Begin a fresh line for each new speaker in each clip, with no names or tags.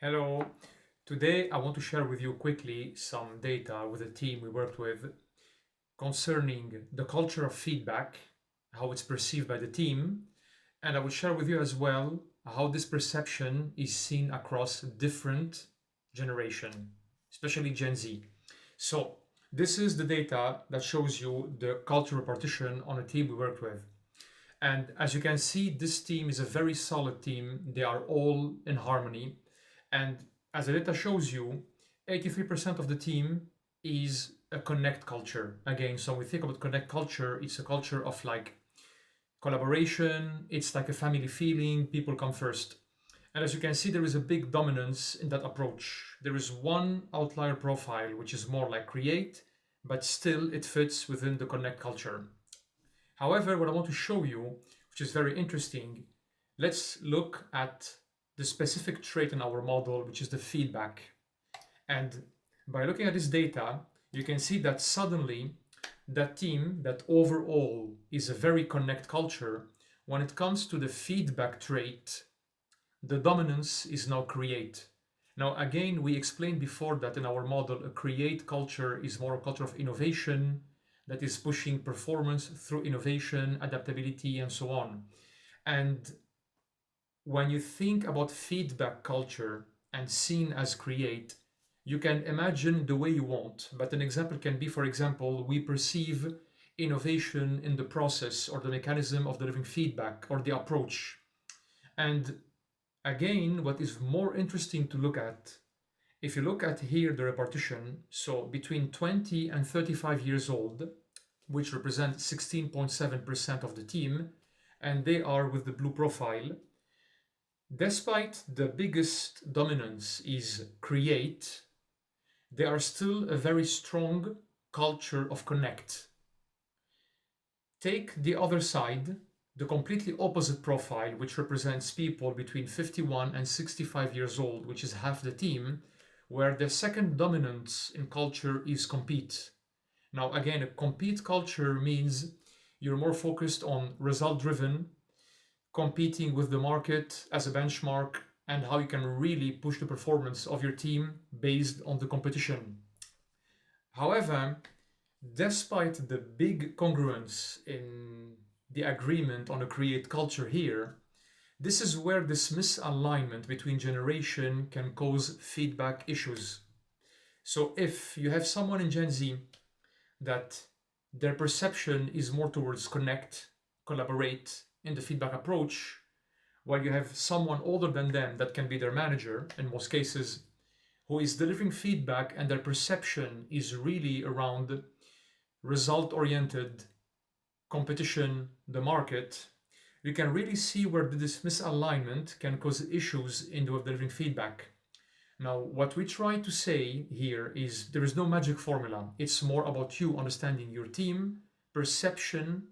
Hello. Today I want to share with you quickly some data with a team we worked with concerning the culture of feedback, how it's perceived by the team, and I will share with you as well how this perception is seen across different generation, especially Gen Z. So this is the data that shows you the cultural partition on a team we worked with. And as you can see, this team is a very solid team. They are all in harmony. And as the data shows you, 83% of the team is a connect culture. Again, so when we think about connect culture, it's a culture of like collaboration, it's like a family feeling, people come first. And as you can see, there is a big dominance in that approach. There is one outlier profile, which is more like create, but still it fits within the connect culture. However, what I want to show you, which is very interesting, let's look at the specific trait in our model, which is the feedback. And by looking at this data, you can see that suddenly that team that overall is a very connect culture, when it comes to the feedback trait, the dominance is now create. Now, again, we explained before that in our model, a create culture is more a culture of innovation that is pushing performance through innovation, adaptability, and so on. And when you think about feedback culture and seen as create, you can imagine the way you want. But an example can be, for example, we perceive innovation in the process or the mechanism of delivering feedback or the approach. And again, what is more interesting to look at, if you look at here the repartition, so between 20 and 35 years old, which represent 16.7% of the team, and they are with the blue profile, despite the biggest dominance is create, they are still a very strong culture of connect. Take the other side, the completely opposite profile, which represents people between 51 and 65 years old, which is half the team, where the second dominance in culture is compete. Now, again, a compete culture means you're more focused on result driven, competing with the market as a benchmark, and how you can really push the performance of your team based on the competition. However, despite the big congruence in the agreement on a create culture here, this is where this misalignment between generation can cause feedback issues. So if you have someone in Gen Z that their perception is more towards connect, collaborate in the feedback approach, while you have someone older than them that can be their manager in most cases, who is delivering feedback and their perception is really around result oriented competition, the market, you can really see where this misalignment can cause issues in the delivering feedback. Now, what we try to say here is there is no magic formula. It's more about you understanding your team, perception,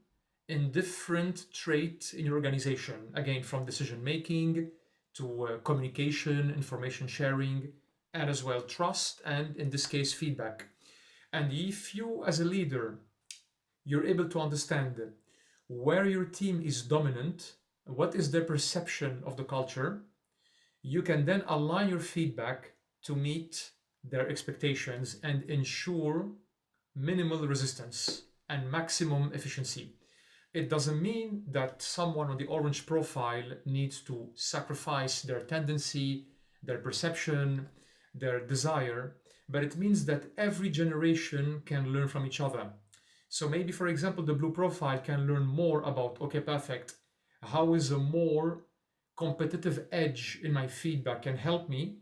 in different traits in your organization. Again, from decision making to communication, information sharing, and as well trust, and in this case, feedback. And if you, as a leader, you're able to understand where your team is dominant, what is their perception of the culture, you can then align your feedback to meet their expectations and ensure minimal resistance and maximum efficiency. It doesn't mean that someone on the orange profile needs to sacrifice their tendency, their perception, their desire, but it means that every generation can learn from each other. So maybe, for example, the blue profile can learn more about, okay, perfect, how is a more competitive edge in my feedback can help me,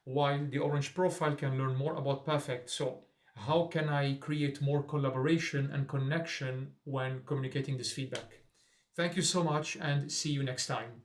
while the orange profile can learn more about perfect. So how can I create more collaboration and connection when communicating this feedback? Thank you so much and see you next time.